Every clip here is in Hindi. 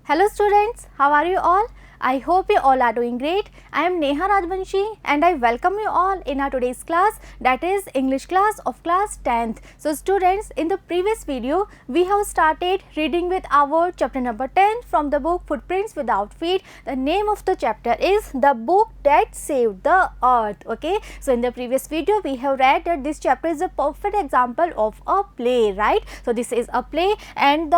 Hello students, how are you all? I hope you all are doing great. I am Neha Rajvanshi and I welcome you all in our today's class, that is English class of class 10th. So students, in the previous video we have started reading with our chapter number 10 from the book Footprints Without Feet. The name of the chapter is The Book That Saved the Earth. Okay, so in the previous video we have read that this chapter is a perfect example of a play, right? So this is a play and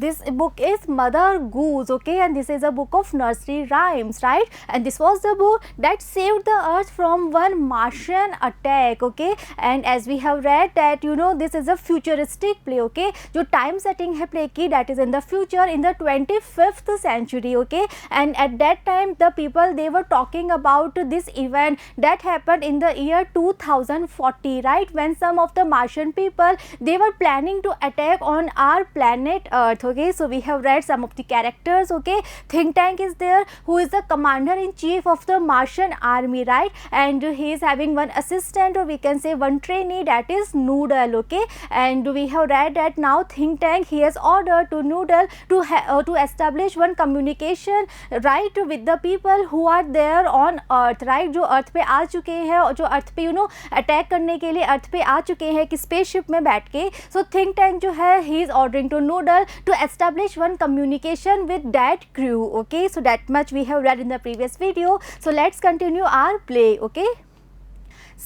this book is Mother Goose, okay, and this is a book of nursery rhymes, right? And this was the book that saved the earth from one Martian attack, okay? And as we have read that this is a futuristic play, okay? जो time setting है play की, that is in the future, in the 25th century, okay? And at that time the people, they were talking about this event that happened in the year 2040, right? When some of the Martian people, they were planning to attack on our planet Earth, okay? So we have read some of the characters, okay? Think Tank is there, who is the commander in chief of the Martian army, right? And he is having one assistant, or we can say one trainee, that is Noodle, okay? And we have read that now Think Tank, he has ordered to Noodle to establish one communication, right, with the people who are there on Earth, right? जो अर्थ पे आ चुके हैं और जो अर्थ पे अटैक करने के लिए अर्थ पे आ चुके हैं कि स्पेसशिप में बैठ के. सो थिंक टैंक जो है, he is ordering to noodle to establish one communication with that crew, okay? So that much we have read in the previous video. So let's continue our play, okay?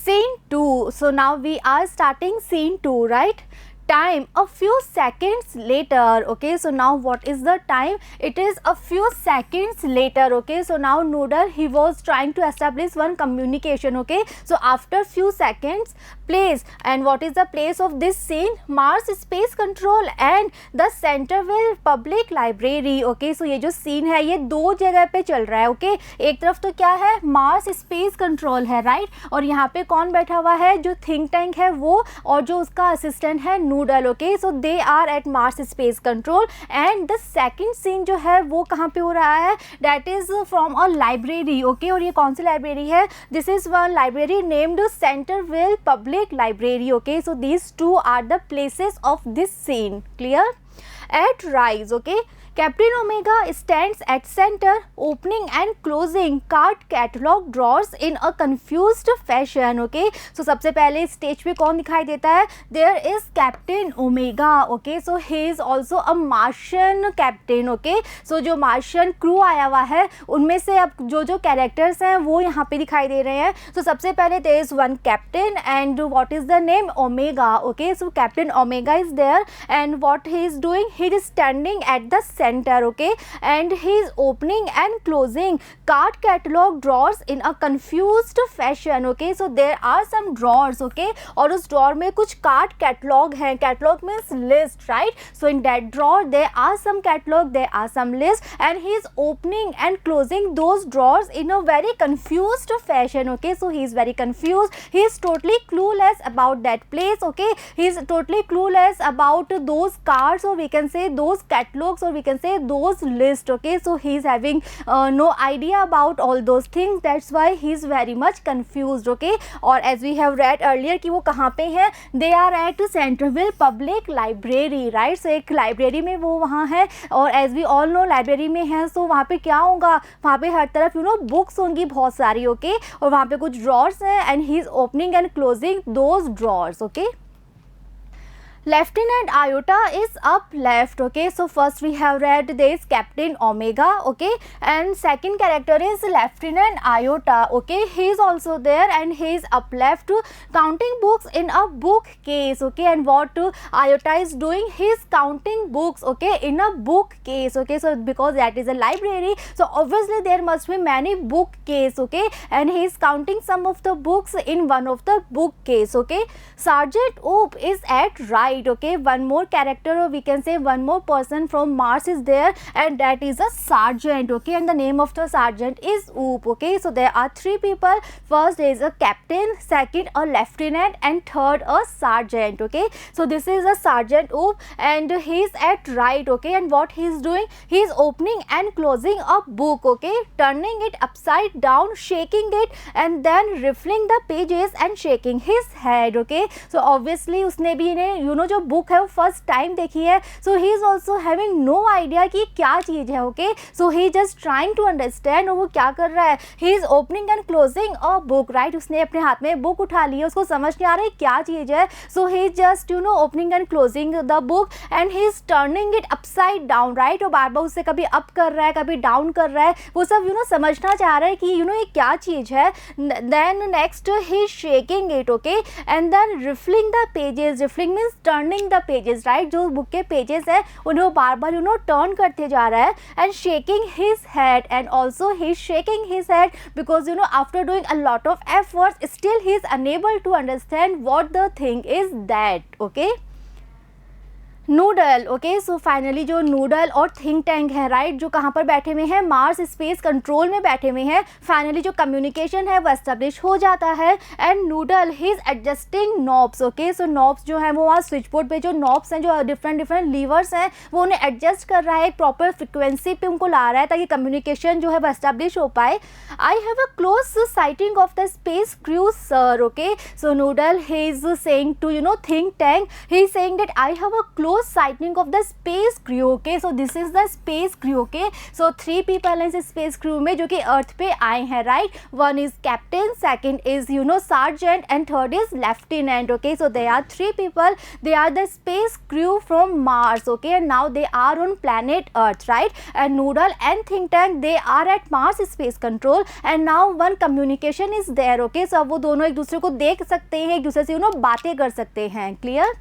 Scene 2. So now we are starting scene 2, right? Time a few seconds later, okay? So now what is the time? It is a few seconds later, okay? So now Noodle, he was trying to establish one communication, okay? So after few seconds, place, and what is the place of this scene? Mars Space Control and the Centerville Public Library, okay? So ये जो scene है, ये दो जगह पे चल रहा है, okay? एक तरफ तो क्या है, Mars Space Control है, right? और यहाँ पे कौन बैठा हुआ है? जो Think Tank है वो, और जो उसका assistant है Noodle, okay? So they are at Mars Space Control, and the second scene जो है वो कहाँ पे हो रहा है? That is from a library, okay? और ये कौन सी library है? This is one library named Centerville Public Library, okay? So these two are the places of this scene, clear? At Rise, okay? Captain Omega stands at center, opening and closing card catalog drawers in a confused fashion, okay? So सबसे पहले स्टेज पे कौन दिखाई देता है? There is Captain Omega, okay? So he is also a Martian captain, okay? So जो Martian crew आया हुआ है, उनमें से अब जो कैरेक्टर्स हैं वो यहाँ पे दिखाई दे रहे हैं. So सबसे पहले there is one captain, and what is the name? Omega, okay? So Captain Omega is there, and what he is doing? He is standing at the center, okay? And he is opening and closing card catalog drawers in a confused fashion, okay? So there are some drawers, okay? और उस drawer में कुछ card catalog हैं. Catalog means list, right? So in that drawer there are some catalog, there are some list, and he is opening and closing those drawers in a very confused fashion, okay? So he is very confused. He is totally clueless about that place, okay? He is totally clueless about those cards, or we can say those catalogs, or we can say those lists, okay? So he is having no idea about all those things. That's why he is very much confused, okay? और as we have read earlier कि वो कहाँ पे हैं? They are at Centerville Public Library, right? So एक library में वो वहाँ है, और as we all know library में है, so वहाँ पे क्या होगा? वहाँ पे हर तरफ books होंगी बहुत सारी, okay? और वहाँ पे कुछ drawers हैं, and he is opening and closing those drawers, okay? Lieutenant Iota is up left, okay? So first we have read there is Captain Omega, okay? And second character is Lieutenant Iota, okay? He is also there, and he is up left counting books in a bookcase, okay? And what Iota is doing? He is counting books, okay, in a bookcase, okay? So because that is a library, so obviously there must be many bookcase, okay? And he is counting some of the books in one of the bookcase, okay? Sergeant Oop is at right, okay? One more character, or we can say one more person from Mars is there, and that is a sergeant, okay? And the name of the sergeant is Oop, okay? So there are three people. First is a captain, second a lieutenant, and third a sergeant, okay? So this is a Sergeant Oop, and he is at right, okay? And what he is doing? He is opening and closing a book, okay? Turning it upside down, shaking it, and then riffling the pages and shaking his head, okay? So obviously उसने भी इन्हें जो बुक है वो फर्स्ट टाइम देखी है, so he is also having no idea कि क्या चीज़ है, okay. So he just trying to understand, और वो क्या कर रहा है, he is opening and closing a book, right. उसने अपने हाथ में बुक उठा ली है, उसको समझ नहीं आ रहा है क्या चीज़ है, so he just opening and closing the book and he is turning it upside down, right. और बार बार उससे कभी अप कर रहा है, कभी डाउन कर रहा है, वो सब समझना चाह रहा है कि ये क्या चीज़ है. Then next he shaking it, okay, and then riffling the pages. Riffling means turning the pages, right. जो बुक के पेजेस हैं उन्हें वो बार बार टर्न करते जा रहा है. And shaking his head, and also he is shaking his head because after doing a lot of efforts still he is unable to understand what the thing is that, okay. Noodle, okay. So finally जो नूडल और थिंक टैंक है, राइट, जो कहाँ पर बैठे हुए हैं, मार्स स्पेस कंट्रोल में बैठे हुए हैं. फाइनली जो कम्युनिकेशन है वो एस्टेब्लिश हो जाता है. And noodle he is adjusting knobs, okay. So knobs जो है वो वहाँ स्विच बोर्ड पे जो नॉब्स हैं, जो डिफरेंट लीवर्स हैं, वो उन्हें एडजस्ट कर रहा है, एक प्रॉपर फ्रिक्वेंसी पे उनको ला रहा है ताकि कम्युनिकेशन जो है वो एस्टेब्लिश हो पाए. I have a close sighting of the space crew sir, okay. So noodle he is saying to think tank, he is saying that I have a close sighting of the space crew, okay. so this is the space crew, okay. so 3 people हैं इस space crew में जो कि अर्थ पे आए हैं, right. one is captain, second is sergeant and third is lieutenant, okay. so they are 3 people, they are the space crew from Mars, okay. and now they are on planet Earth, right. and Noodle and Think Tank they are at Mars space control and now one communication is there, okay. so अब वो दोनों एक दूसरे को देख सकते हैं, एक दूसरे से बातें कर सकते हैं. Clear.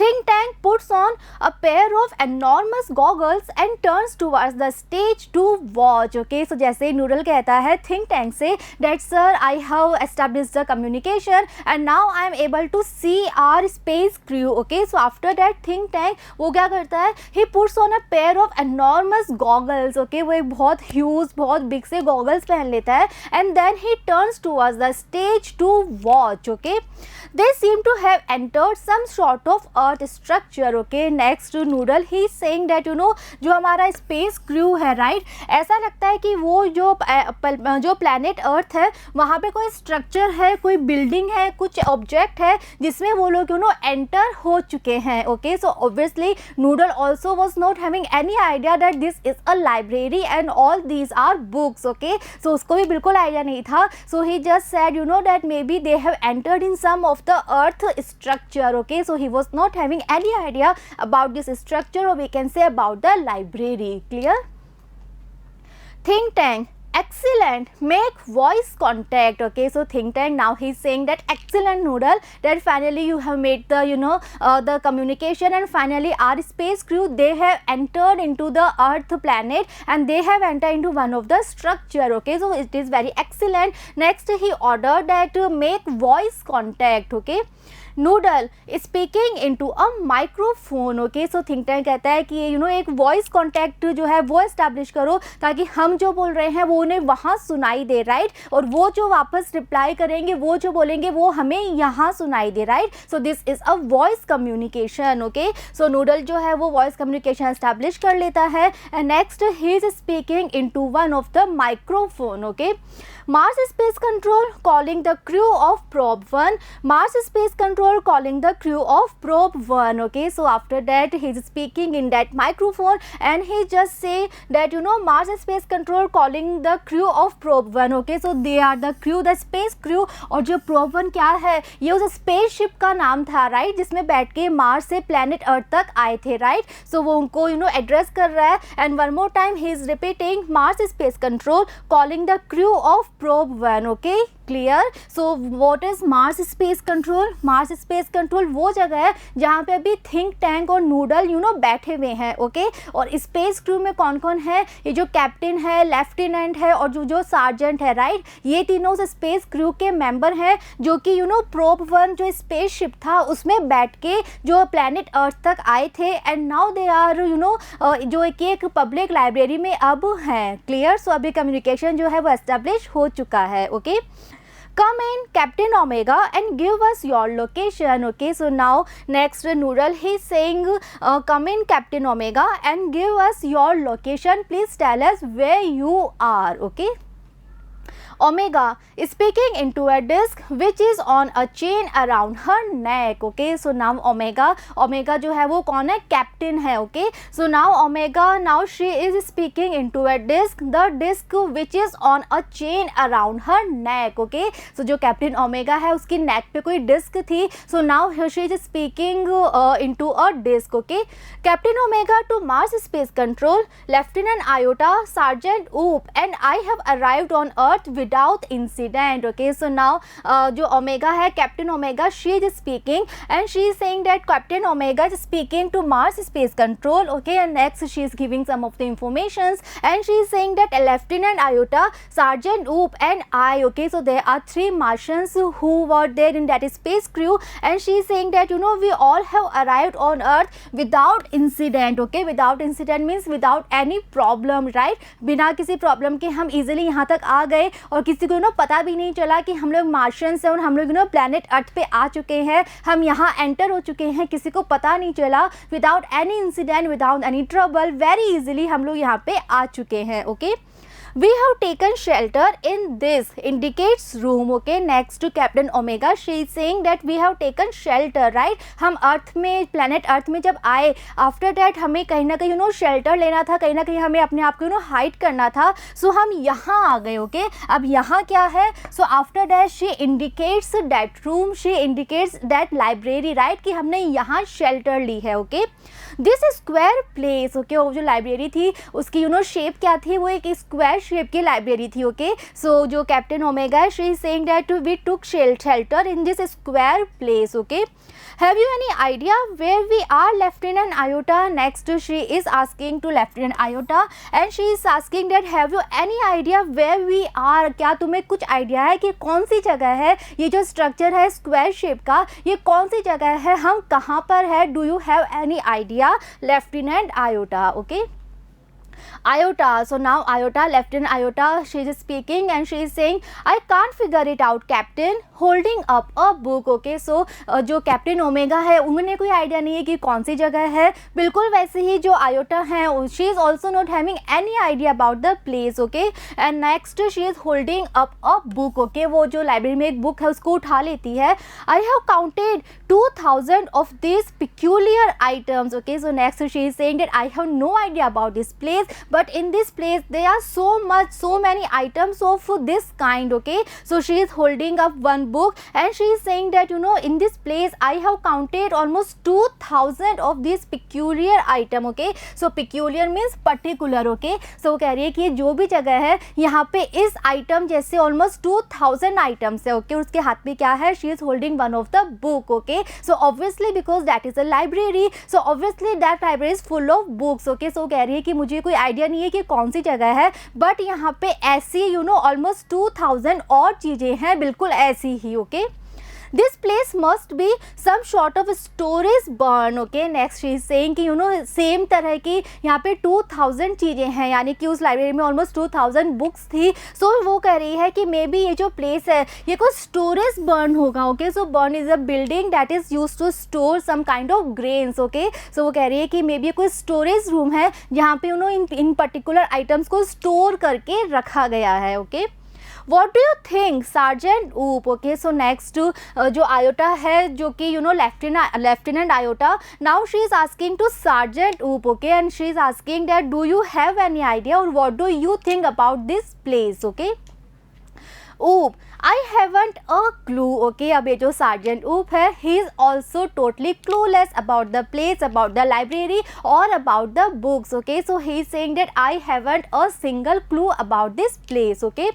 Think Tank puts on a pair of enormous goggles and turns towards the stage to watch, okay. so जैसे नूडल कहता है Think Tank से that sir I have established the communication and now I am able to see our space crew, okay. so after that Think Tank वो क्या करता है, he puts on a pair of enormous goggles, okay. वो एक बहुत huge, बहुत big से goggles पहन लेता है and then he turns towards the stage to watch, okay. they seem to have entered some sort of earth structure, okay. next noodle he is saying that जो हमारा स्पेस क्रू है, राइट, ऐसा लगता है कि वो जो प्लैनेट अर्थ है वहाँ पे कोई स्ट्रक्चर है, कोई बिल्डिंग है, कुछ ऑब्जेक्ट है जिसमें वो लोग एंटर हो चुके हैं, okay. So obviously Noodle also was not having any idea that this is a library and all these are books, okay. So उसको भी बिल्कुल आइडिया नहीं था. So he just said that maybe they have entered in some of the earth structure, okay. So he was not having any idea about this structure, or we can say about the library. Clear. Think Tank, excellent, make voice contact, okay. so Think Tank now he's saying that excellent Noodle, that finally you have made the the communication and finally our space crew they have entered into the earth planet and they have entered into one of the structure, okay. so it is very excellent. next he ordered that make voice contact, okay. Noodle speaking into a microphone, okay. So think tank कहता है कि एक वॉइस कॉन्टैक्ट जो है वो एस्टैब्लिश करो ताकि हम जो बोल रहे हैं वो उन्हें वहाँ सुनाई दे, राइट. और वो जो वापस रिप्लाई करेंगे, वो जो बोलेंगे वो हमें यहाँ सुनाई दे, right. So this is a voice communication, okay. So Noodle जो है वो वॉइस कम्युनिकेशन एस्टैब्लिश कर लेता है. And next he is speaking into one of the microphone, okay. Mars Space Control calling the crew of Probe 1. Mars Space Control calling the crew of Probe 1, okay. so after that he is speaking in that microphone and he just say that Mars Space Control calling the crew of Probe 1, okay. so they are the crew, the space crew. और जो Probe 1 क्या है, ये उस स्पेस शिप का नाम था, राइट, जिसमें बैठ के मार्स से प्लैनेट अर्थ तक आए थे, राइट. सो वो उनको एड्रेस कर रहा है. And one more time he is repeating Mars space control calling the crew of Probe 1, okay. Clear. So what is Mars space control? Mars space control वो जगह है जहाँ पे अभी थिंक टैंक और नूडल बैठे हुए हैं, ओके. और स्पेस क्रू में कौन कौन है, ये जो कैप्टन है, लेफ्टिनेंट है और जो सार्जेंट है, राइट. ये तीनों स्पेस क्रू के मेंबर हैं जो कि प्रोब 1 जो स्पेस शिप था उसमें बैठ के जो प्लैनेट अर्थ तक आए थे. एंड नाउ दे आर जो एक पब्लिक लाइब्रेरी में अब हैं. क्लियर. सो अभी कम्युनिकेशन जो है वो एस्टेब्लिश हो चुका है, okay. Come in Captain Omega and give us your location, okay. So now next Noodle he's saying come in Captain Omega and give us your location, please tell us where you are, okay. Omega speaking into a disc which is on a chain around her neck. Okay, so now Omega जो है वो कौन है, कैप्टन है. Okay, so now Omega, now she is speaking into a disc, the disc which is on a chain around her neck. Okay, so जो कैप्टन ओमेगा है उसकी नेक पे कोई डिस्क थी. so now she is speaking into a disc. Okay, Captain Omega to Mars Space Control, Lieutenant Iota, Sergeant Oop and I have arrived on Earth without incident. Okay, so now जो ओमेगा है, captain omega, she is speaking and she is saying that Captain Omega is speaking to Mars Space Control. Okay, and next she is giving some of the informations and she is saying that Lieutenant Iota, Sergeant Oop and I, okay, so there are 3 Martians who were there in that space crew and she is saying that we all have arrived on Earth without incident. Okay, without incident means without any problem, right? बिना किसी प्रॉब्लम के हम इजीली यहाँ तक आ गए और किसी को पता भी नहीं चला कि हम लोग मार्शियंस हैं और हम लोग प्लैनेट अर्थ पे आ चुके हैं, हम यहाँ एंटर हो चुके हैं, किसी को पता नहीं चला. Without any incident, without any trouble, very easily हम लोग यहाँ पे आ चुके हैं. Okay, we have taken shelter in this indicates room. Okay, next to Captain Omega, she is saying that we have taken shelter, right? हम अर्थ में, प्लैनेट अर्थ में जब आए, आफ्टर दैट हमें कहीं ना कहीं शेल्टर लेना था, कहीं ना कहीं हमें अपने आप को हाइड करना था. सो हम यहाँ आ गए. ओके, अब यहाँ क्या है? So after that she indicates that room, she indicates that library, right, कि हमने यहाँ शेल्टर ली है. Okay, this square place. Okay, वो जो लाइब्रेरी थी उसकी शेप क्या थी, वो एक स्क्वायर शेप की लाइब्रेरी थी. ओके, सो जो कैप्टन ओमेगा है, she is saying that we took shelter in this square place. Okay, have you any idea where we are, lieutenant Iota? Next she is asking to lieutenant Iota and she is asking that have you any idea where we are, क्या तुम्हें कुछ आइडिया है कि कौन सी जगह है, ये जो स्ट्रक्चर है स्क्वायर शेप का, ये कौन सी जगह है, हम कहाँ पर है? Do you have any idea, lieutenant iota? Okay, Iota, so now Iota, Lieutenant Iota, she is speaking and she is saying, I can't figure it out, Captain, holding up a book. Okay, so जो कैप्टन ओमेगा है उन्हें कोई आइडिया नहीं है कि कौन सी जगह है. बिल्कुल वैसे ही जो आयोटा है, she is also not having any idea about the place. Okay, and next she is holding up a book. Okay, वो जो लाइब्रेरी में एक बुक है उसको उठा लेती है. I have counted 2000 of these peculiar items. Okay, so next she is saying that I have no idea about this place, but in this place there are so many items of this kind. Okay, so she is holding up one book and she is saying that in this place I have counted almost 2000 of these peculiar item. Okay, so peculiar means particular. Okay, so वो कह रही है कि जो भी जगह है यहाँ पे इस आइटम जैसे almost 2000 items है. Okay, उसके हाथ में क्या है? she is holding one of the book. Okay, so obviously because that is a library, so obviously that library is full of books. Okay, so कह रही है कि मुझे कोई आइडिया नहीं है कि कौन सी जगह है, बट यहाँ पे ऐसी ऑलमोस्ट 2000 और चीज़ें हैं, बिल्कुल ऐसी ही. Okay, this place must be some short of storage barn. Okay, next she is saying कि सेम तरह की यहाँ पे 2000 चीज़ें हैं, यानी कि उस लाइब्रेरी में ऑलमोस्ट 2000 बुक्स थी. सो वो कह रही है कि मे बी ये जो प्लेस है ये कोई स्टोरेज बर्न होगा. Okay, so barn is a building that is use to store some kind of grains. Okay, so वो कह रही है कि मे बी कोई स्टोरेज रूम है जहाँ पे इन पर्टिकुलर आइटम्स को स्टोर करके रखा गया है. Okay, What do you think, Sergeant Oop? Okay, so next जो आयोटा है जो कि lieutenant iota, now she is asking to Sergeant Oop. Okay, and she is asking that do you have any idea or what do you think about this place? Okay, Oop, I haven't a clue. Okay, अब ये जो Sergeant Oop है, he is also totally clueless about the place, about the library or about the books. Okay, so he is saying that I haven't a single clue about this place. Okay,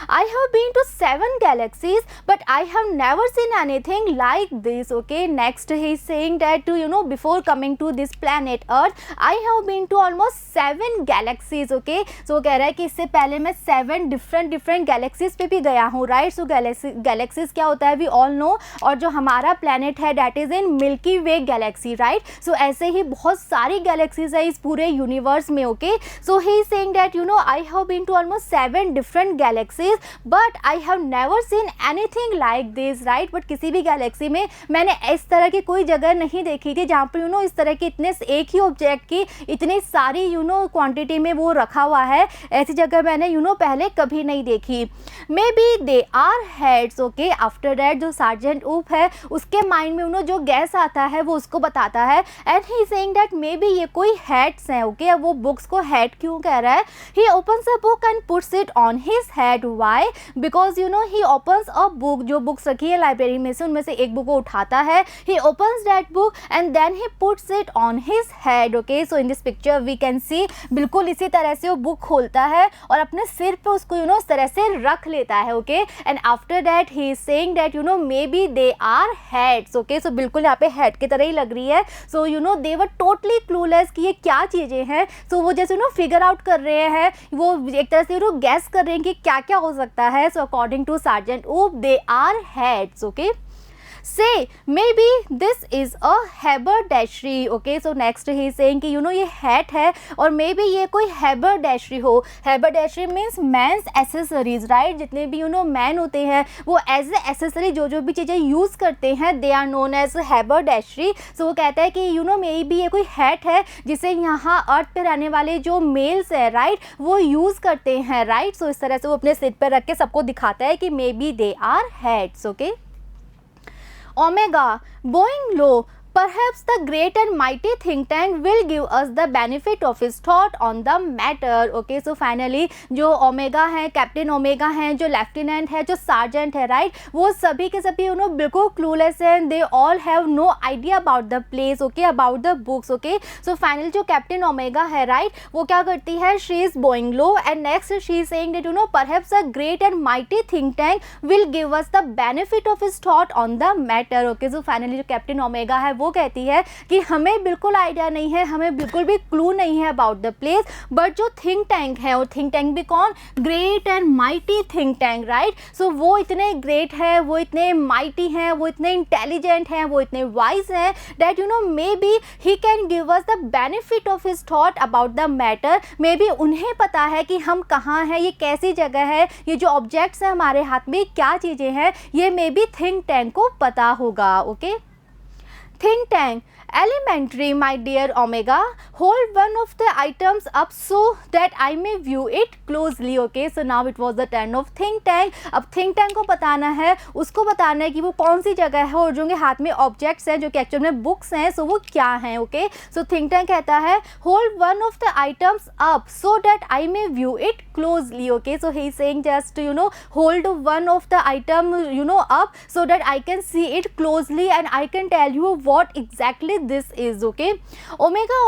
I have been to 7 galaxies but I have never seen anything like this. Okay, next he is saying that before coming to this planet Earth I have been to almost 7 galaxies. Okay, so कह रहा है कि इससे पहले मैं 7 different galaxies पे भी गया हूँ, राइट। सो गैलेक्सीज क्या होता है वी ऑल नो, और जो हमारा प्लैनेट है that is in Milky Way galaxy, right. So ऐसे ही बहुत सारी गैलेक्सीज है इस पूरे यूनिवर्स में, okay. So he is saying that you know I have been to almost 7 different galaxies but I have never seen anything like this, right. But किसी भी गैलेक्सी में मैंने इस तरह की कोई जगह नहीं देखी थी जहाँ पर यू नो इस तरह के इतने एक ही ऑब्जेक्ट की इतनी सारी यू नो क्वांटिटी में वो रखा हुआ है, ऐसी जगह मैंने यू नो पहले कभी नहीं देखी। Maybe they are heads, okay. After that जो सार्जेंट ऊप है उसके माइंड में यू नो जो गैस आता है वो उसको बताता है, and he saying that may be ये कोई हेड्स हैं, ओके। अब वो बुक्स को हेड क्यों कह रहा है, he opens a book and puts it on his head, why, because you know he opens a book, जो बुक्स रखी है लाइब्रेरी में से उनमें से एक बुक को उठाता है, he opens that book and then he puts it on his head, okay. So in this picture we can see बिल्कुल इसी तरह से वो बुक खोलता है और अपने सिर पे उसको यू नो इस तरह से रख लेता है, okay. And after that he is saying that you know maybe they are heads, okay. So बिल्कुल यहाँ पे हेड की तरह ही लग रही है। So you know they were totally clueless कि ये क्या चीज़ें हैं। सो वो जैसे यू नो फिगर आउट कर रहे हैं, वो एक तरह से यू नो गैस कर रहे हैं कि क्या क्या हो सकता है। So according to sergeant Oop they are heads, okay. Say maybe this is a haberdashery, okay। so next he is saying कि you know ये hat है और maybe ये कोई haberdashery हो। haberdashery means men's accessories, right। जितने भी you know men होते हैं वो as a accessory जो भी चीज़ें यूज़ करते हैं they are known as haberdashery। so वो कहता है कि you know maybe ये कोई hat है जिसे यहाँ अर्थ पे रहने वाले जो मेल्स है, राइट, वो यूज़ करते हैं, राइट। सो इस तरह से वो अपने सिर पर रख के सबको दिखाता है कि maybe they are hats, okay। Omega, Boeing low, perhaps the great and mighty think tank will give us the benefit of his thought on the matter, okay। so finally जो ओमेगा है, कैप्टन ओमेगा है, जो लेफ्टिनेंट है, जो सार्जेंट है, राइट, वो सभी के सभी यू नो बिल्कुल क्लूलेस हैं, they all have no idea about the place, okay, about the books, okay. So finally जो कैप्टन ओमेगा है, राइट, वो क्या करती है, she is going low and next she is saying that you know perhaps a great and mighty think tank will give us the benefit of his thought on the matter, okay. So finally जो कैप्टन ओमेगा है वो कहती है कि हमें बिल्कुल आइडिया नहीं है, हमें बिल्कुल भी क्लू नहीं है अबाउट द प्लेस, बट जो थिंक टैंक है, और थिंक टैंक भी कौन, great and mighty think tank, right. So वो इतने ग्रेट है, वो इतने माइटी हैं, वो इतने इंटेलिजेंट हैं, वो इतने वाइज हैं that you know may be he can give us the benefit of his thought about the matter. May be उन्हें पता है कि हम कहाँ हैं, ये कैसी जगह है, ये जो ऑब्जेक्ट्स हैं हमारे हाथ में क्या चीज़ें हैं, ये मे बी थिंक टैंक को पता होगा, okay. Think tank, elementary, my dear Omega, hold one of the items up so that I may view it closely, okay। so now it was the turn of think tank। अब think tank को बताना है, उसको बताना है कि वो कौन सी जगह है और जो उनके हाथ में ऑब्जेक्ट्स हैं जो कि एक्चुअल में बुक्स हैं, सो वो क्या हैं, ओके। सो think tank कहता है hold one of the items up so that I may view it closely, okay। so he is saying just you know hold one of the item you know up so that I can see it closely and I can tell you what exactly this is, okay। Omega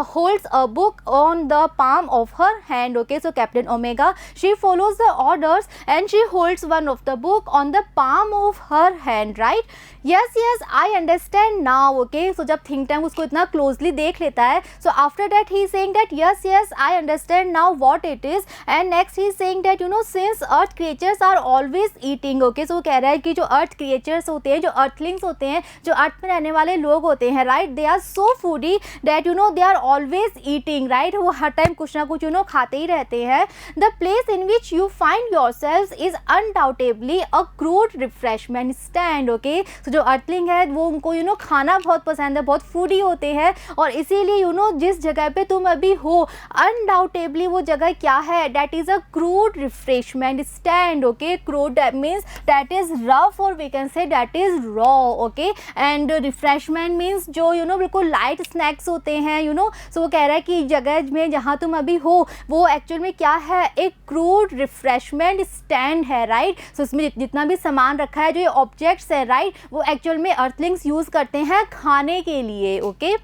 holds a book on the palm of her hand, okay। so Captain Omega, she follows the orders and she holds one of the book on the palm of her hand, right। yes I understand now, okay। so जब think tank उसको इतना closely देख लेता है, so after that he is saying that yes I understand now what it is, and next he is saying that you know since earth creatures are always eating, okay। so वो कह रहा है कि जो earth creatures होते हैं, जो earthlings होते हैं, जो अर्थ में रहने वाले लोग होते हैं, right, they are so foodie that you know they are always eating, right, वो हर टाइम कुछ ना कुछ यू नो खाते ही रहते हैं। The place in which you find yourself is undoubtedly a crude refreshment stand, okay. So जो अर्थलिंग है वो उनको यू नो खाना बहुत पसंद है, बहुत फूडी होते हैं, और इसीलिए यू नो जिस जगह पे तुम अभी हो अनडाउटेबली वो जगह क्या है, that is a crude refreshment stand, okay. Crude means that is rough और we can say that is raw, okay. And refreshment means जो यू नो बिल्कुल लाइट स्नैक्स होते हैं, यू नो। सो वो कह रहा है कि जगह में जहाँ तुम अभी हो वो एक्चुअल में क्या है, एक क्रूड रिफ्रेशमेंट स्टैंड है, राइट। सो इसमें जितना भी सामान रखा है, जो ये ऑब्जेक्ट्स है, राइट, वो एक्चुअल में अर्थलिंग्स यूज़ करते हैं खाने के लिए, okay.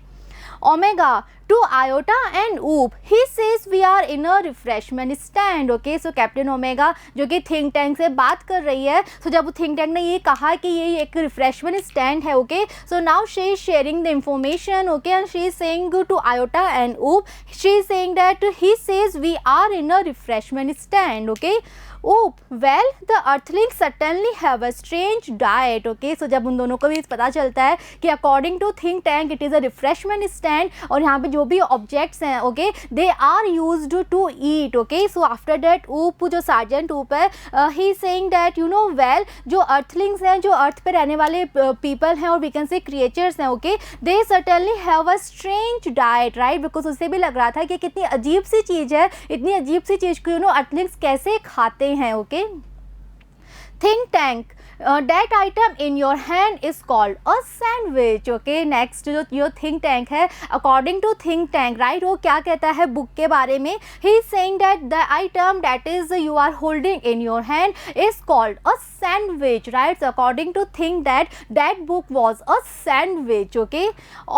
Omega, to Iota and Oop. He says we are in a refreshment stand. Okay, so captain Omega जो कि थिंक टैंक से बात कर रही है, so जब थिंक टैंक ने ये कहा कि ये एक रिफ्रेशमेंट स्टैंड है, okay, so now she is sharing the information, okay, and she is saying to Iota and Oop, she is saying that he says we are in a refreshment stand, okay. Oop, well, the earthlings certainly have a strange diet, okay. So जब उन दोनों को भी पता चलता है कि according to think tank it is a refreshment stand, और यहाँ पे जो भी objects हैं, okay, they are used to eat, okay. So after that Oop, जो sergeant Oop है, he is saying that you know well, जो earthlings हैं, जो अर्थ पे रहने वाले people हैं और we can say creatures हैं, okay, they certainly have a strange diet, right, because उससे भी लग रहा था कि कितनी अजीब सी चीज़ है, इतनी अजीब सी चीज़ को you know earthlings कैसे खाते हैं, okay. Think tank, that item in your hand is called a sandwich, okay. नेक्स्ट जो थिंक टैंक है, according to think tank, right, वो क्या कहता है बुक के बारे में. He is saying that the item that is you are holding in your hand is called a sandwich, right. According to think that book was a sandwich, okay.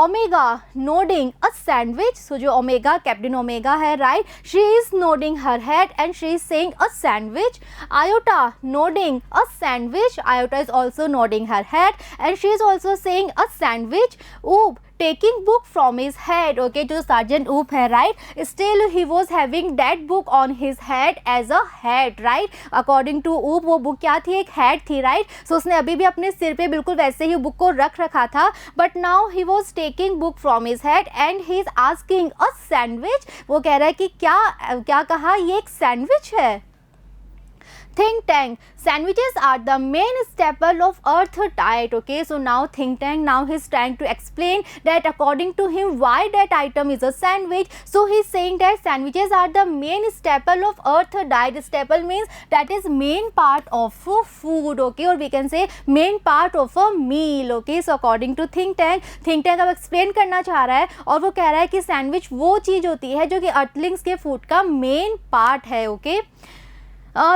Omega nodding a sandwich, so जो ओमेगा कैप्टन ओमेगा है, right, she is nodding her head and she is saying a sandwich. Iota nodding a sandwich, Iota is also nodding her head and she is also saying a sandwich. Oop, taking book from his head, okay, जो sergeant Oop है, right, still he was having that book on his head as a hat, right. according to Oop वो book क्या थी, एक hat थी, right. so उसने अभी भी अपने सिर पे बिल्कुल वैसे ही book को रख रखा था, but now he was taking book from his head and he is asking a sandwich. वो कह रहा है कि क्या कहा, ये एक सैंडविच है. Think tank, sandwiches are the main staple of earth diet, okay. so now think tank, now he's trying to explain that according to him why that item is a sandwich. so he's saying that sandwiches are the main staple of earth diet. Staple means that is main part of food, okay, or we can say main part of a meal, okay. so according to think tank अब explain करना चाह रहा है और वो कह रहा है कि सैंडविच वो चीज़ होती है जो कि अर्टलिंग्स के फूड का मेन पार्ट है, okay.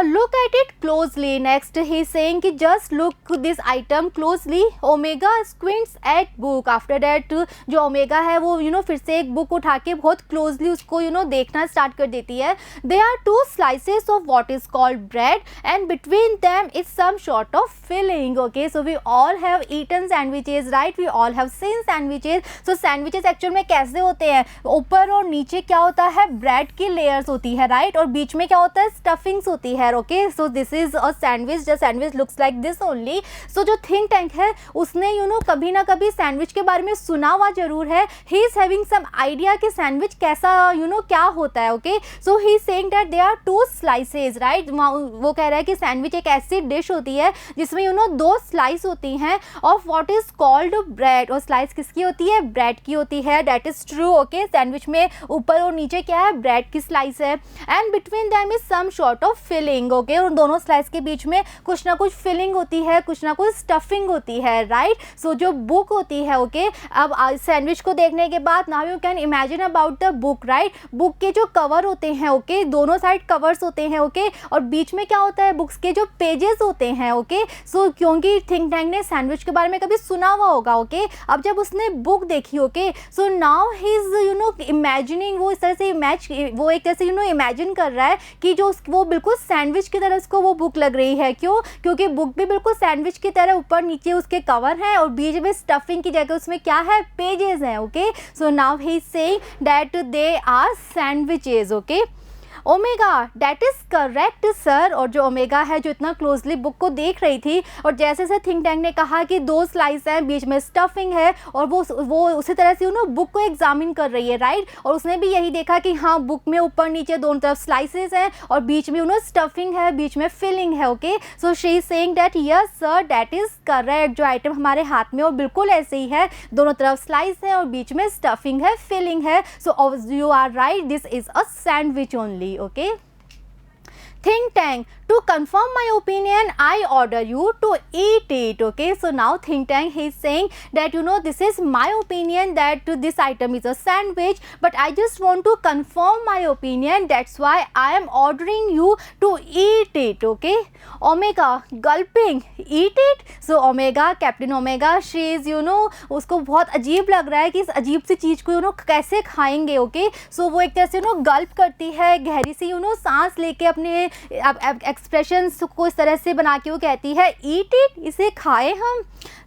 Look at it closely. Next he is saying कि just look this item closely. Omega squints at book. After that जो ओमेगा है वो you know फिर से एक बुक उठा के बहुत closely उसको you know देखना स्टार्ट कर देती है. There are two slices of what is called bread and between them is some sort of filling, okay. so we all have eaten sandwiches, right, we all have seen sandwiches. so sandwiches actual में कैसे होते हैं, ऊपर और नीचे क्या होता है, ब्रेड की लेयर्स होती है, राइट, और बीच में क्या होता है, स्टफिंग्स होती है, okay. So this is a sandwich, the sandwich looks like this only. So जो थिंक टैंक है उसने यू नो कभी ना कभी सैंडविच के बारे में सुना हुआ जरूर है. He is having some idea कि सैंडविच कैसा यू नो क्या होता है, okay. So he is saying that they are two slices, right. वो कह रहा है कि सैंडविच एक ऐसी डिश होती है जिसमें यू नो दो स्लाइस होती हैं of what is called bread. और स्लाइस किसकी होती है, ब्रेड की होती है, that is true, okay. Sandwich में ऊपर और नीचे क्या है, ब्रेड की स्लाइस है. And between them is some sort of filling, okay. और दोनों स्लाइस के बीच में कुछ ना कुछ फिलिंग होती है, कुछ ना कुछ स्टफिंग होती है, राइट. सो जो बुक होती है, ओके, अब सैंडविच को देखने के बाद now you can imagine about the book, right. Book के जो कवर होते हैं, ओके, दोनों साइड कवर्स होते हैं, ओके, और बीच में क्या होता है, बुक्स के जो पेजेस होते हैं, ओके. सो क्योंकि थिंक टैंक ने सैंडविच के बारे में कभी सुना हुआ होगा, ओके. अब जब उसने बुक देखी, okay, so now he is you know imagining, वो इस तरह से वो एक तरह से यू नो इमेजिन कर रहा है कि जो वो बिल्कुल सैंडविच की तरह उसको वो बुक लग रही है. क्यों, क्योंकि बुक भी बिल्कुल सैंडविच की तरह ऊपर नीचे उसके कवर हैं और बीच में स्टफिंग की जगह उसमें क्या है, पेजेस हैं, okay. So now he is saying that they are sandwiches, okay. Omega, that is correct sir. और जो ओमेगा है जो इतना क्लोजली बुक को देख रही थी और जैसे से थिंक टैंक ने कहा कि दो स्लाइस हैं, बीच में स्टफिंग है और वो उसी तरह से उन्होंने बुक को एग्जामिन कर रही है, राइट. और उसने भी यही देखा कि हाँ बुक में ऊपर नीचे दोनों तरफ स्लाइसेस हैं और बीच में उन्होंने स्टफिंग है, बीच में फिलिंग है, okay. So she is saying that yes sir that is correct. जो आइटम हमारे हाथ में वो बिल्कुल ऐसे ही है, दोनों तरफ स्लाइस है और बीच में स्टफिंग है, फिलिंग है. So you are right, this is a sandwich only, okay. Think tank, to confirm my opinion, I order you to eat it. Okay, so now think tank, he is saying that this is my opinion that this item is a sandwich, but I just want to confirm my opinion, that's why I am ordering you to eat it. Okay, Omega gulping, eat it. So Omega, Captain Omega, she is उसको बहुत अजीब लग रहा है कि इस अजीब सी चीज़ को कैसे खाएंगे. ओके, सो वो एक तरह से गल्प करती है, गहरी सी सांस लेके अपने एक्सप्रेशंस को इस तरह से बना के वो कहती है ईट इट, इसे खाए हम.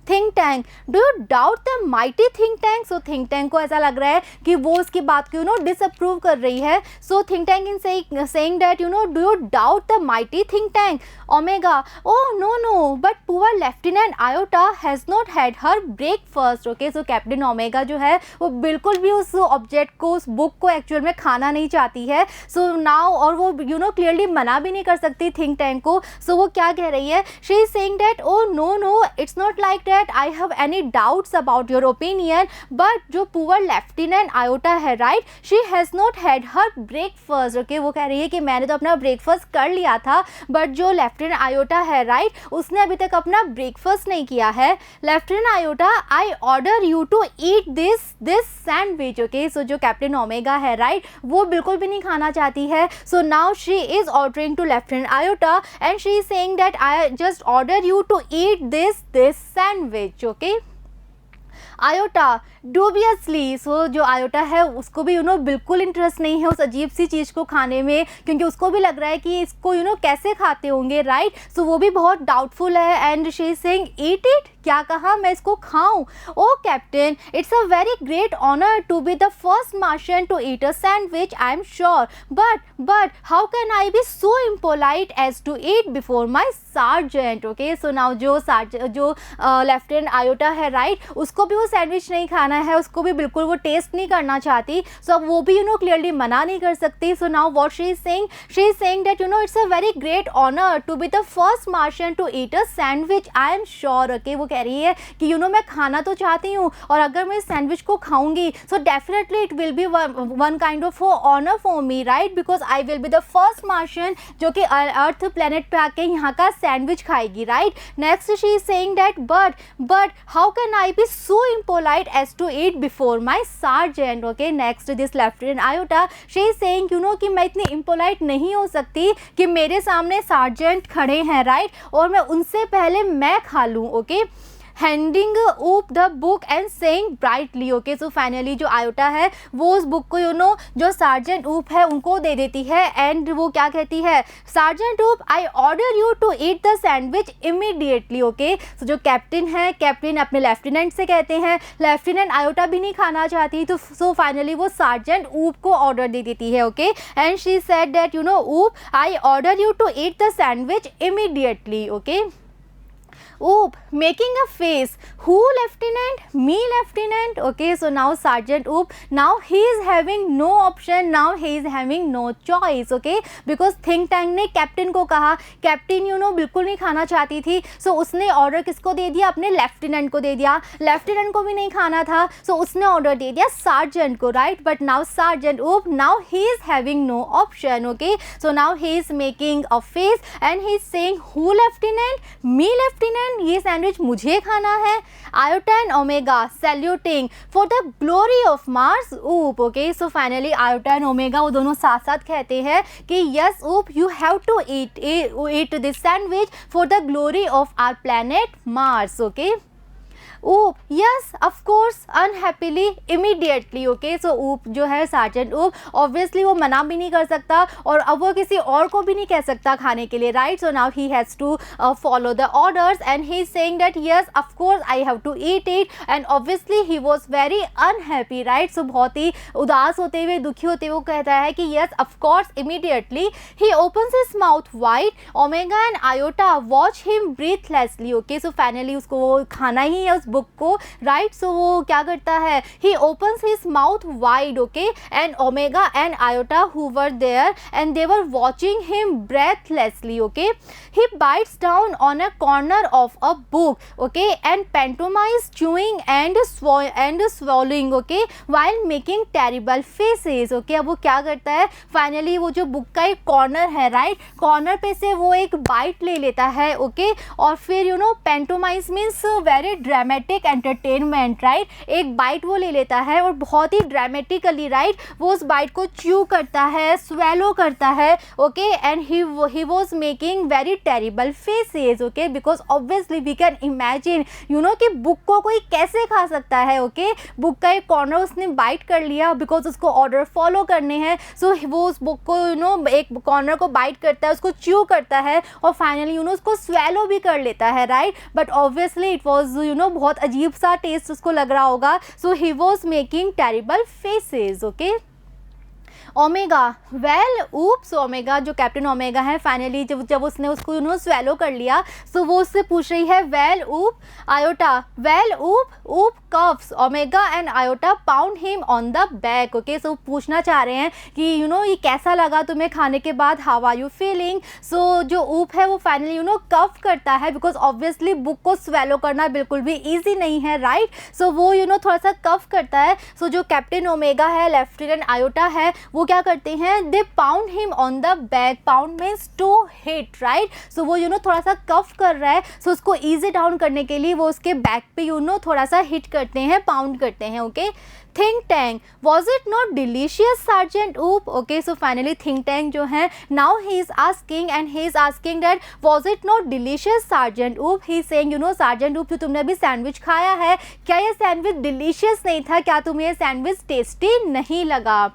Think tank, do you doubt the mighty think tank. So think tank को ऐसा लग रहा है कि वो उसकी बात को डिसअप्रूव कर रही है. So think tank in saying that do you doubt the mighty think tank. Omega, oh no no, but poor lieutenant Iota has not had her breakfast. Okay, so captain Omega जो है वो बिल्कुल भी उस ऑब्जेक्ट को, उस बुक को एक्चुअल में खाना नहीं चाहती है. सो नाउ, और वो क्लियरली मना भी नहीं कर सकती थिंक टैंक को. सो वो क्या कह रही है, she is saying that oh no no, it's not like that I have any doubts about your opinion, but जो poor lieutenant आयोटा है, right, she has not had her breakfast. Okay, वो कह रही है कि मैंने तो अपना ब्रेकफास्ट कर लिया था, बट जो लेफ्टिनेंट आयोटा है, राइट, उसने अभी तक अपना ब्रेकफास्ट नहीं किया है. Lieutenant Iota, I order you to eat this sandwich. Okay, so जो कैप्टन ओमेगा है, राइट, वो बिल्कुल भी नहीं खाना चाहती है. So now she is ordering to lieutenant Iota and she is saying that I just order you to eat this sandwich. Okay, Iota dubiously, so जो आयोटा है उसको भी बिल्कुल इंटरेस्ट नहीं है उस अजीब सी चीज़ को खाने में, क्योंकि उसको भी लग रहा है कि इसको कैसे खाते होंगे, राइट. सो वो भी बहुत डाउटफुल है and she is saying eat it, क्या कहा, मैं इसको खाऊं. Oh captain, it's a very great honour to be the first Martian to eat a sandwich, I am sure, but how can I be so impolite as to eat before my sergeant. Okay, so now जो लेफ्टिनेंट आयोटा है, राइट, उसको भी वो सैंडविच नहीं खाना है, उसको भी बिल्कुल वो टेस्ट नहीं करना चाहती. सो अब वो भी क्लियरली मना नहीं कर सकती. So now what she is saying that it's a very great honour to be the first Martian to eat a sandwich, I am sure. Okay, वो कह रही है कि मैं खाना तो चाहती हूँ, और अगर मैं इस सैंडविच को खाऊंगी so definitely it will be one kind of honour for me, right, because I will be the first martian जो कि अर्थ प्लेनेट पे आके यहाँ का सैंडविच खाएगी, right. Next she is saying that but how can I be so impolite as to eat before my sergeant. Okay, next this lieutenant Iota, she is saying कि मैं इतनी इम्पोलाइट नहीं हो सकती कि मेरे सामने सार्जेंट खड़े हैं, राइट, और मैं उनसे पहले मैं खा लूँ. ओके, हैंडिंग ऊप the book and saying brightly. Okay, so finally जो आयोटा है वो उस बुक को जो सार्जेंट ऊप है उनको दे देती है एंड वो क्या कहती है, sergeant Oop, I order you to eat the sandwich immediately. Okay, so जो कैप्टन है, कैप्टन अपने लेफ्टिनेंट से कहते हैं, लेफ्टिनेंट आयोटा भी नहीं खाना चाहती, तो सो फाइनली वो सार्जेंट ऊप को ऑर्डर दे देती है. Okay, and she said that Oop, I order you to eat the sandwich immediately. Okay, Oop, making a face. Who, lieutenant? Me, lieutenant. Okay, so now Sergeant Oop, now he is having no option, now he is having no choice. Okay, because think tank ने कैप्टन को कहा, कैप्टन बिल्कुल नहीं खाना चाहती थी, सो उसने ऑर्डर किसको दे दिया, अपने लेफ्टिनेंट को दे दिया. लेफ्टिनेंट को भी नहीं खाना था, सो उसने ऑर्डर दे दिया सार्जेंट को, right. But now sergeant Oop, now he is having no option. Okay, so now he is making a face and he is saying, who, lieutenant? Me, lieutenant. ये सैंडविच मुझे खाना है. Iota and Omega saluting for the glory of Mars. Oop. Okay, so finally Iota and Omega वो दोनों साथ साथ कहते हैं कि yes Oop, you have to eat this sandwich for the glory of our planet Mars. Okay, Oop, yes of course, unhappily, immediately. Okay, so Oop जो है, सार्जेंट ऊप, ऑब्वियसली वो मना भी नहीं कर सकता और अब वो किसी और को भी नहीं कह सकता खाने के लिए, right. So now he has to follow the orders and he is saying that yes of course I have to eat it and obviously he was very unhappy, right. So बहुत ही उदास होते हुए, दुखी होते हुए वो कहता है कि yes of course, immediately. He opens his mouth wide. Omega and Iota watch him breathlessly. Okay, so finally उसको वो खाना ही है उस बुक को, राइट. सो वो क्या करता है, he opens his mouth wide, okay, and Omega and Iota who were there and they were watching him breathlessly, okay. He bites down on a corner of a book, okay, and pantomimes chewing and swallowing, okay, while making terrible faces, okay. अब वो क्या करता है, फाइनली वो जो बुक का एक कॉर्नर है, राइट, कॉर्नर पे से वो एक बाइट ले लेता है, ओके, और फिर you know pantomimes means very dramatic entertainment, right, एक बाइट वो ले लेता है और बहुत ही ड्रामेटिकली, राइट, वो उस बाइट को च्यू करता है, स्वेलो करता है, okay, and he was making very terrible faces, okay, because obviously we can imagine, you know, कि बुक को कोई कैसे खा सकता है, ओके. बुक का एक कॉर्नर उसने बाइट कर लिया बिकॉज उसको ऑर्डर फॉलो करने हैं. सो वो उस बुक को यू नो एक कॉर्नर को बाइट करता है, उसको च्यू करता है और फाइनली यू नो उसको स्वेलो भी कर लेता है, right. But obviously it was you know बहुत अजीब सा टेस्ट उसको लग रहा होगा. So he was making terrible faces, okay. Omega, well oops, Omega जो कैप्टन ओमेगा है, फाइनली जब उसने उसको यू नो स्वेलो कर लिया, सो वो उससे पूछ रही है well Oop Iota, well Oop cuffs Omega and Iota pound him on the back, okay. So पूछना चाह रहे हैं कि यू नो ये कैसा लगा तुम्हें खाने के बाद, हाउ आर यू फीलिंग. सो जो ऊप है वो फाइनली यू नो कफ करता है बिकॉज ऑब्वियसली बुक को स्वेलो करना बिल्कुल भी ईजी नहीं है, राइट. सो वो यू नो थोड़ा सा कफ करता है. सो जो कैप्टन ओमेगा है, लेफ्टिनेंट आयोटा है, वो क्या करते हैं, they pound him on the back, pound means to hit, right. So वो यू नो थोड़ा सा कफ कर रहा है, सो उसको ईजी डाउन करने के लिए वो उसके बैक पे यू नो थोड़ा सा हिट करते हैं, पाउंड करते हैं, okay. Think Tank, was it not delicious sergeant Oop, okay. So finally Think tank जो है, now he is asking and he is asking that was it not delicious sergeant Oop. He is saying you know sergeant Oop, जो तुमने अभी सैंडविच खाया है, क्या ये सैंडविच डिलीशियस नहीं था, क्या तुम्हें ये सैंडविच टेस्टी नहीं लगा.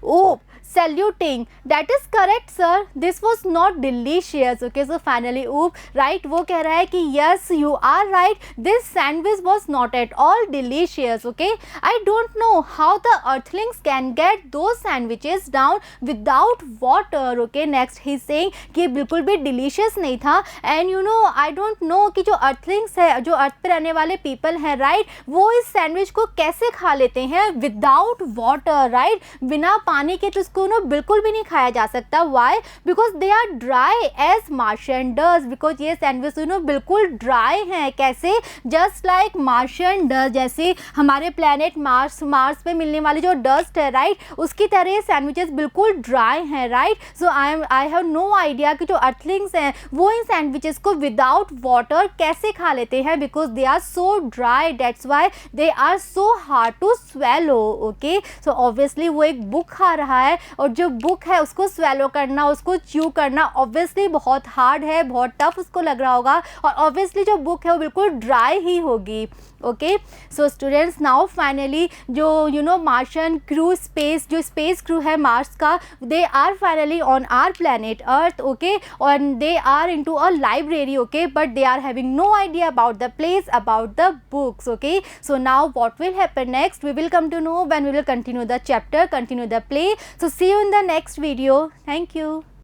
ऊप saluting, that is correct sir, this was not delicious, okay. So finally oop, right, वो कह रहा है कि yes you are right, this sandwich was not at all delicious, okay. I don't know how the earthlings can get those sandwiches down without water, okay. Next he is saying कि बिल्कुल भी delicious नहीं था and you know I don't know कि जो earthlings है, जो अर्थ पे रहने वाले people हैं, right, वो इस सैंडविच को कैसे खा लेते हैं without water, right, बिना पानी के तो इसको नो बिल्कुल भी नहीं खाया जा सकता. Why, because they are dry as Martian dust, because ये सैंडविच यू नो बिल्कुल ड्राई हैं. कैसे, जस्ट लाइक मार्शियन डस्ट, जैसे हमारे प्लेनेट मार्स पे मिलने वाली जो डस्ट है, राइट, उसकी तरह ये सैंडविचेस बिल्कुल ड्राई हैं, right. So I have no idea कि जो अर्थलिंग्स हैं वो इन सैंडविचेस को विदाउट वाटर कैसे खा लेते हैं, because they are so dry, that's why they are so hard to swallow, okay. So obviously वो एक बुक खा रहा है और जो बुक है उसको स्वेलो करना, उसको च्यू करना ऑब्वियसली बहुत हार्ड है, बहुत टफ उसको लग रहा होगा और ऑब्वियसली जो बुक है वो बिल्कुल ड्राई ही होगी, okay. So students, now finally जो यू नो मार्शियन क्रू, जो स्पेस क्रू है मार्स का, they are finally on our planet earth, okay, और they are into a library, okay, but they are having no idea about the place, about the books, okay. So now what will happen next, we will come to know when we will continue the chapter, continue the play. So see you in the next video. Thank you.